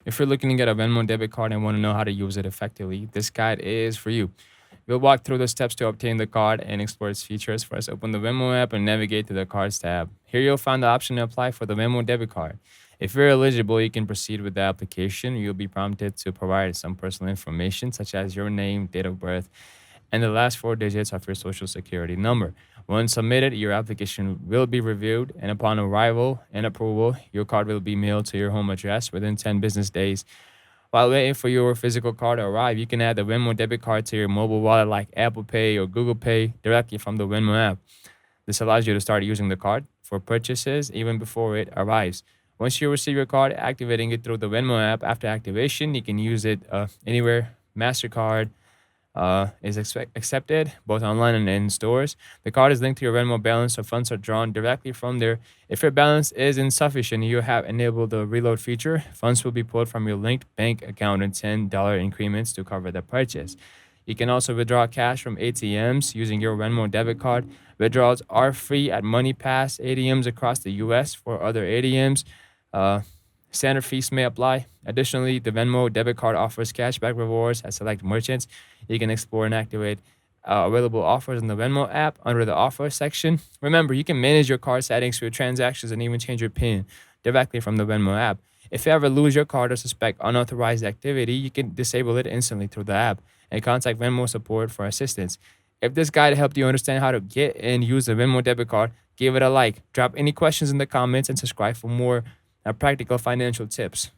If you're looking to get a Venmo debit card and want to know how to use it effectively, this guide is for you. We'll walk through the steps to obtain the card and explore its features. First, open the Venmo app and navigate to the Cards tab. Here you'll find the option to apply for the Venmo debit card. If you're eligible, you can proceed with the application. You'll be prompted to provide some personal information, such as your name, date of birth, and the last four digits of your social security number. Once submitted, your application will be reviewed, and upon arrival and approval, your card will be mailed to your home address within 10 business days. While waiting for your physical card to arrive, you can add the Venmo debit card to your mobile wallet like Apple Pay or Google Pay directly from the Venmo app. This allows you to start using the card for purchases even before it arrives. Once you receive your card, activating it through the Venmo app. After activation, you can use it anywhere. MasterCard is accepted both online and in stores. The card is linked to your Venmo balance, so funds are drawn directly from there. If your balance is insufficient, you have enabled the reload feature. Funds will be pulled from your linked bank account in $10 increments to cover the purchase. You can also withdraw cash from ATMs using your Venmo debit card. Withdrawals are free at MoneyPass ATMs across the U.S. For other ATMs, uh, standard fees may apply. Additionally, the Venmo debit card offers cashback rewards at select merchants. You can explore and activate available offers in the Venmo app under the Offers section. Remember, you can manage your card settings for your transactions and even change your PIN directly from the Venmo app. If you ever lose your card or suspect unauthorized activity, you can disable it instantly through the app and contact Venmo support for assistance. If this guide helped you understand how to get and use the Venmo debit card, give it a like. Drop any questions in the comments and subscribe for more practical financial tips.